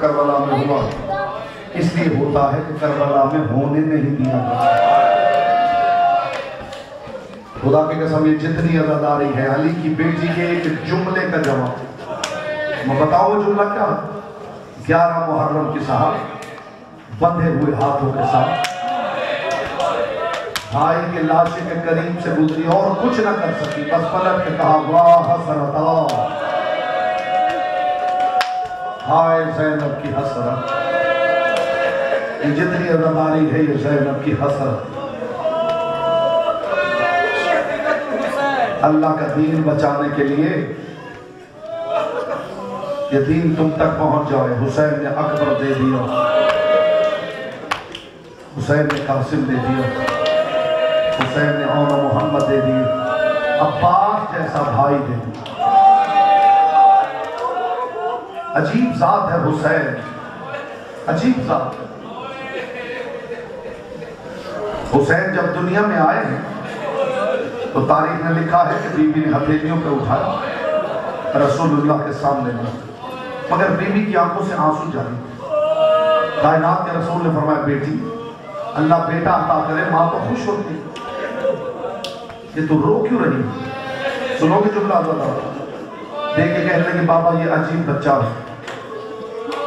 Karbala में हुआ इसलिए होता है कि करबला में होने नहीं दिया गया। खुदा की कसम ये जितनी अज़ादारी है अली की बेटी के एक जुमले का जवाब मैं बताओ। वो जुमला क्या? 11 मुहर्रम की साहब बंधे हुए हाथों के साथ भाई के लाशे के करीब से गुजरी और कुछ ना कर सकी, बस पलट के कहा वाह हसरता, हाय ज़ैनब की हसरत। ये जितनी अज़ादारी है ये ज़ैनब की हसरत। अल्लाह का दीन बचाने के लिए ये दीन तुम तक पहुंच जाए। हुसैन ने अकबर दे दिया, हुसैन ने कासिम दे दिया, हुसैन ने और मोहम्मद दे दिए, अब्बास जैसा भाई दे दिया। अजीब जात है हुसैन, अजीब जात। हुसैन जब दुनिया में आए हैं तो तारीख ने लिखा है कि बीबी ने हथेलियों पे उठाया, रसूलुल्लाह के सामने लिया, मगर बीबी की आंखों से आंसू जारी। कायनात के रसूल ने फरमाया बेटी अल्लाह बेटा अता करे, माँ तो खुश होती, ये तो रो क्यों रही? सुनोगे जुमला देख के कहने लगे बाबा ये अजीब बच्चा है।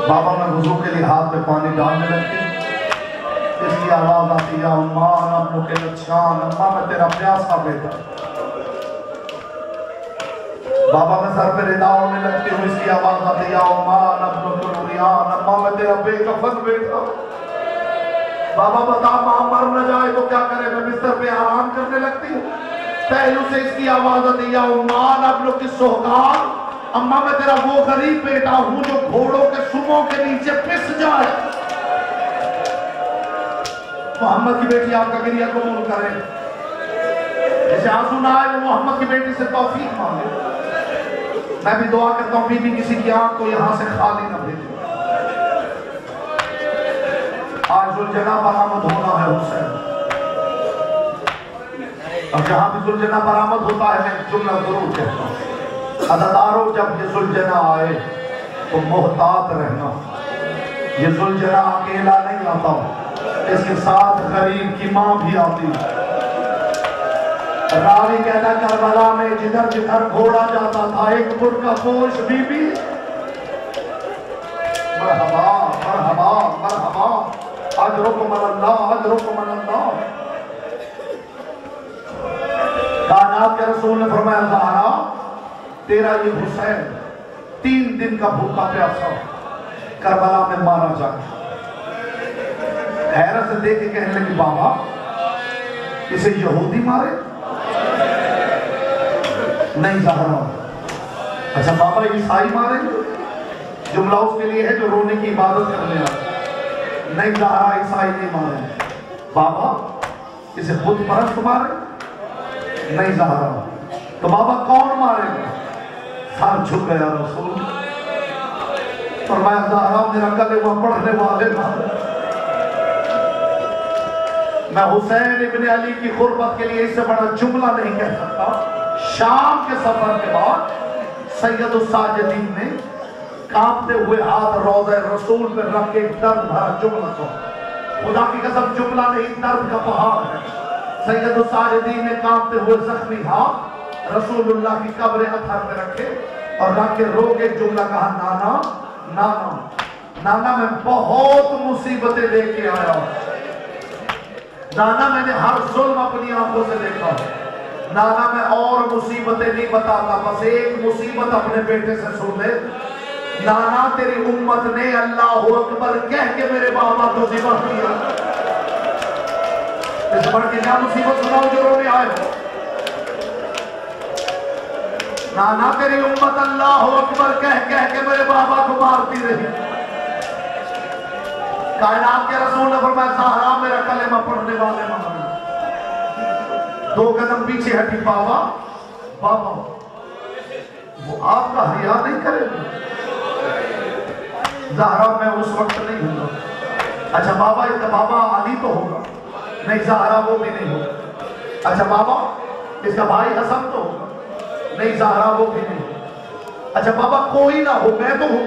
बाबा मैं वुजू के लिए हाथ में पानी डालने लगती, इसकी आवाज आती है अम्मा नब्लो के लच्छान, अम्मा मैं तेरा प्यासा बेटा। बाबा मैं सर पे रिदा होने लगती हूँ, इसकी आवाज आती है अम्मा नब्लो के लुरियान, अम्मा मैं तेरा बेकफन बेटा। बाबा बता माँ मर न जाए तो क्या करे, मैं बिस्तर पे आराम करने लगती हूँ, पहलू से इसकी आवाज आती है अम्मा नब्लो की सोहगान, अम्मा मैं तेरा वो गरीब बेटा हूँ जो घोड़ों के सुमों के नीचे पिस जाए। मोहम्मद की बेटी आपका गिरिया कबूल करे, जैसे आंसू ना आए वो मोहम्मद की बेटी से तौफीक मांगे। मैं भी दुआ करता हूँ बीबी किसी की आंख को यहाँ से खाली ना भेजे। आज जुलजना बरामद होना है हुसैन, और जहां भी जुलजना बरामद होता है मैं जुमला जरूर कहता हूँ, अदादारों जब ये जुलजना आए तो मोहतात रहना। ये जुलजना अकेला नहीं आता, इसके साथ गरीब की माँ भी आती। रावी कहता करबला में जिधर जिधर घोड़ा जाता था एक बुर्का पोश बीबी, मरहबा मरहबा मरहबा अजरुकुम अल्लाह अजरुकुम अल्लाह। कायनात के रसूल ने फरमाया ज़हरा तेरा ये हुसैन 3 दिन का भूखा प्यासा करबला में मारा जाए। हैरत से देख के कहने लगी बाबा इसे यहूदी मारे? नहीं ज़हरा। अच्छा बाबा ईसाई मारेंगे? जुमला उसके लिए है जो रोने की इबादत करने आए। नहीं ज़हरा ईसाई नहीं मारे। बाबा इसे बुत परस्त मारे? नहीं ज़हरा। तो बाबा कौन मारेगा? सर झुक गया रसूल, फरमाया ज़हरा मेरा कलेमा पढ़ने वाले मारे। मैं हुसैन इब्न अली की खुरबत के लिए इससे बड़ा जुमला नहीं कह सकता। शाम के सफर के बाद सैयदुस साजिदीन ने कांपते हुए हाथ रोज़े रसूल पे रख के दर्द भरा जुमला सुना। खुदा की कसम जुमला नहीं दर्द का पहाड़ है। सैयदुस साजिदीन ने कांपते हुए जख्मी हाथ रसूलुल्लाह की कब्र अथर पे रखे और रख के रो के जुमला कहा नाना नाना नाना मैं बहुत मुसीबतें लेके आया, नाना मैंने हर जुल्म अपनी आंखों से देखा, नाना मैं और मुसीबतें नहीं बताता, बस एक मुसीबत अपने बेटे से सुन ले। नाना तेरी उम्मत ने अल्लाह अकबर कह के मेरे बाबा को ज़िबा किया। इस पर की क्या मुसीबत सुनाओ जो रोने आए हो? नाना तेरी उम्मत अल्लाह अकबर कह के मेरे बाबा को मारती रही। कायनात के रसूल ने फरमाया ज़हरा मेरा कलेमा पढ़ने वाले मारे। 2 कदम पीछे हटी, बाबा बाबा वो आपका हया नहीं करेगा? ज़हरा मैं उस वक्त नहीं हूँ। अच्छा बाबा इसका बाबा अली तो होगा? नहीं ज़हरा वो भी नहीं होगा। अच्छा बाबा इसका भाई हसन तो होगा? नहीं ज़हरा वो भी नहीं होगा। अच्छा बाबा कोई ना हो मैं तो हूँ।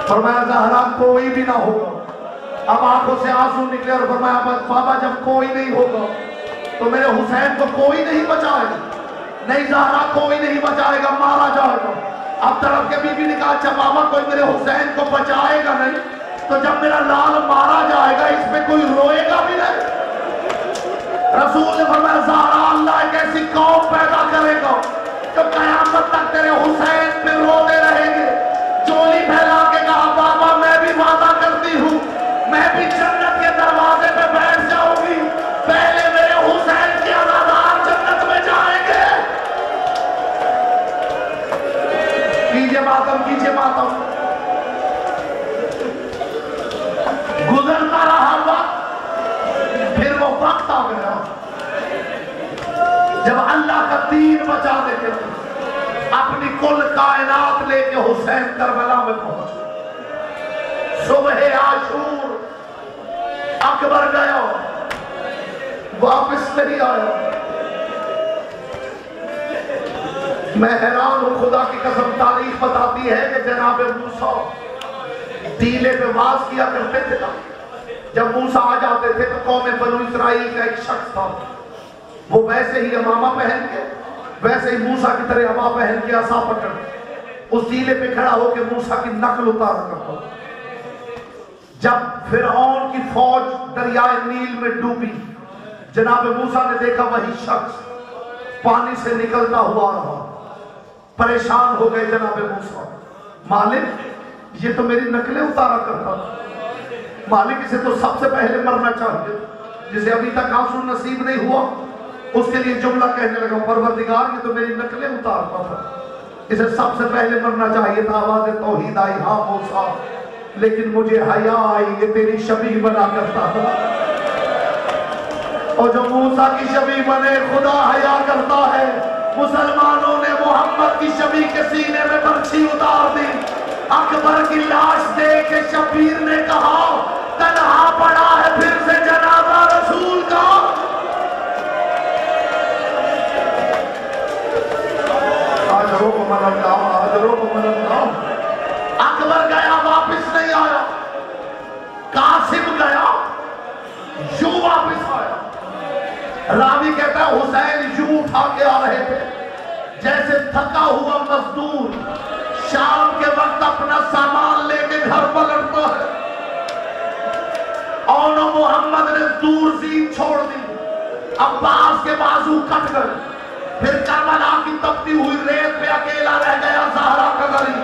फरमाया ज़हरा कोई भी ना होगा। अब आंखों से आंसू निकले और फरमाया बाबा जब कोई नहीं होगा तो मेरे हुसैन को कोई नहीं बचाएगा। नहीं ज़हरा कोई नहीं बचाएगा, मारा जाएगा। अब तरफ के बीबी ने कहा अच्छा बाबा कोई मेरे हुसैन को बचाएगा नहीं तो जब मेरा लाल मारा जाएगा इसमें कोई रोएगा भी नहीं। रसूल ने फरमाया ज़हरा अल्लाह एक ऐसी कौम पैदा करेगा तो कयामत तक तेरे हुसैन पे रोते रहेंगे। चोली फैला के कहा बाबा मैं भी वादा करती हूँ मैं भी जन्नत के दरवाजे पे बैठ जाऊंगी, पहले मेरे हुसैन के अज़ादार जन्नत में जाएंगे। कीजिए मातम। गुजरता रहा वक्त, फिर वो वक्त आ गया जब अल्लाह का दीन बचाने के लिए अपनी कुल कायनात लेके हुसैन करबला में पहुंचे। सुबह आशूर अकबर गया, वापस नहीं आया। मैं हैरान हूं, खुदा की कसम तारीख बताती है कि जनाब मूसा टीले पे वास किया करते थे ना, जब मूसा आ जाते थे तो कौम बनु इस्राइल का एक शख्स था, वो वैसे ही अमामा पहन के वैसे ही मूसा की तरह अबा पहन के आसा पकड़ उस टीले पे खड़ा होकर मूसा की नकल उतार करता। जब फिरौन की फौज दरियाए नील में डूबी, जनाब मूसा ने देखा वही शख्स पानी से निकलता हुआ रहा। परेशान हो गए जनाब मूसा, मालिक ये तो मेरी नकलें उतारा करता था, मालिक इसे तो सबसे पहले मरना चाहिए, जिसे अभी तक आंसू नसीब नहीं हुआ उसके लिए जुमला कहने लगा परवरदिगार ये तो मेरी नकलें उतारता था, इसे सबसे पहले मरना चाहिए था। आवाज़ तौहीद आई हाँ मूसा, लेकिन मुझे हया आई ये तेरी शबीह बना करता था। और जो मूसा की शबीह बने खुदा हया करता है। मुसलमानों ने मोहम्मद की शबीह के सीने में बर्छी उतार दी। अकबर की लाश देख के शबीर ने कहा तन्हा पड़ा है फिर से जनाजा रसूल का। अकबर गया वापस नहीं आया, कासिम गया यू वापस आया। रावी कहता है हुसैन यू उठा के आ रहे थे जैसे थका हुआ मजदूर शाम के वक्त अपना सामान लेके घर पलटता है। और मोहम्मद ने दूर जीन छोड़ दी, अब्बास के बाजू कट गए, फिर करबला की तपती हुई रेत पे अकेला रह गया ज़हरा का गरीब।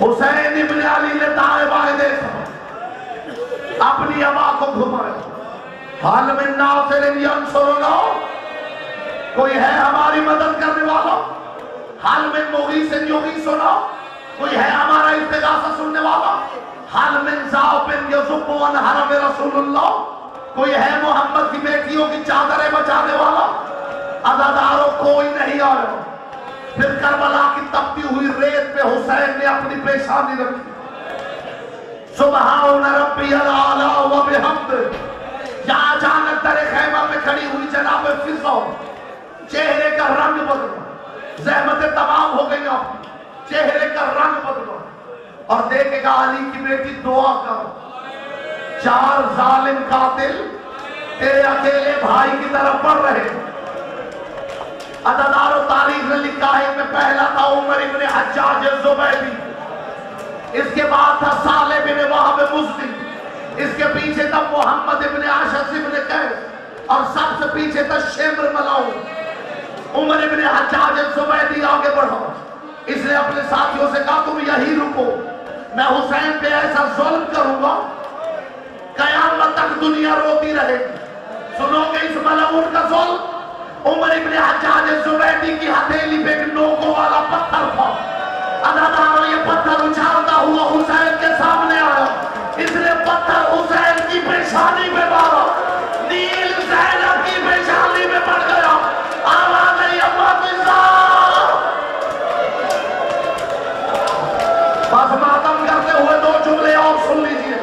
हुसैन इब्न अली ने दाएं बाएं देखा, अपनी अबा को घुमाया, हाल में नासिरिन यंसुरुना, कोई है हमारी मदद करने वाला, हाल में मुगीसिन युगीसुना, कोई है हमारा इस्तिगासा सुनने वाला, हाल में ज़ाबिन यज़ुब्बु अन हरम रसूलुल्लाह, कोई है मोहम्मद की बेटियों की चादरें बचाने वाला। अज़ादारों कोई नहीं आया। फिर करबला की तपती हुई रेत पे हुसैन ने अपनी पेशानी रखी। सुबहान रब्बियल आला व बिहम्द। यहाँ अचानक दरे खैमा में खड़ी हुई जनाब फिज़ा, चेहरे का रंग बदला, ज़हमतें तमाम हो गई आपकी, चेहरे का रंग बदला और देखेगा अली की बेटी दुआ कर, 4 जालिम कातिल तेरे अकेले भाई की तरफ बढ़ रहे। अदादारो तारीख ने लिखा है इनमें पहला था उमर इब्न हज्जाज ज़ुबैदी, इसके बाद था साले बिन वहाब मुज़नी, इसके पीछे था मोहम्मद इब्न आशस इब्न कैस और सबसे पीछे था शेम्र मलाऊ। उमर इब्न हज्जाज ज़ुबैदी आगे बढ़ा, इसने अपने साथियों से कहा तुम यही रुको, मैं हुसैन पे ऐसा जुल्म करूंगा कयामत तक दुनिया रोती रहेगी। सुनोगे इस मलऊन का जुल्म? उमर इब्न हज्जाज ज़ुबैदी की हथेली पे एक नोकों वाला पत्थर था। अदादारों ये पत्थर उछालता हुआ हुसैन के सामने आया, इसने पत्थर हुसैन की पेशानी में मारा, नील ज़ैनब की पेशानी में पड़ गया। आवाज़ आई अम्मा फिज़ा, बस मातम करते हुए 2 जुमले और सुन लीजिए।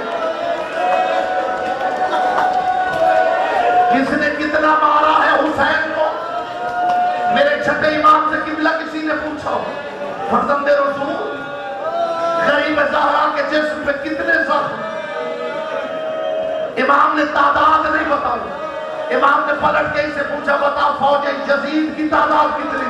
किसने कितना मारा है हुसैन को? मेरे छठे इमाम से किबला किसी ने पूछा, फर्जंदे रसूल गरीब ज़हरा के जिस्म पे कितने जख्म। इमाम ने तादाद नहीं बताई। इमाम ने पलट के इसे पूछा, बता फौज यजीद की तादाद कितनी?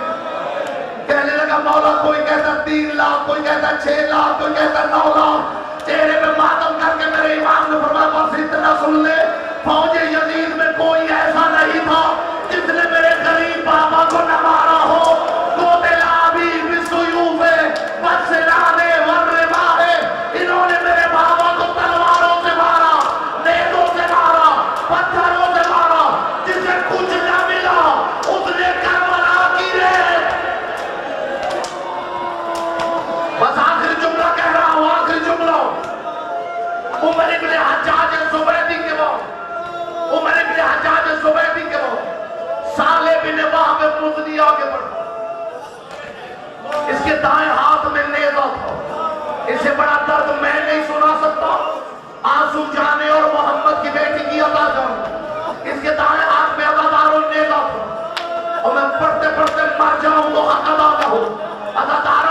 कहने लगा मौला, कोई कहता 3 लाख, कोई कहता 6 लाख, कोई कहता 9 लाख। चेहरे पे मातम करके मेरे इमाम ने फरमाया, बस इतना सुन ले, फौज यजीद में कोई ऐसा नहीं था जिसने मेरे गरीब बाबा को न मारा हो। इन्होंने मेरे बाबा को तलवारों से मारा, नेज़ों से मारा, पत्थरों से मारा। जिसे कुछ न मिला उसने करबला की रेत। बस आखिरी जुमला कह रहा हूं, आखिरी जुमला। उमर इब्न हज्जाज ज़ुबैदी के वक्त, उमर इब्न हज्जाज ज़ुबैदी के वक्त साले बिन वहब मुज़नी आगे बढ़ा। इसके दाएं हाथ में नेज़ा था। इससे बड़ा दर्द मैं नहीं सुना सकता। आंसू जाने और मोहम्मद की बेटी की अदा जाने। इसके दाएं हाथ में अदादारों नेज़ा था और मैं पढ़ते पढ़ते मर जाऊं तो हक अदा हो। अदादारों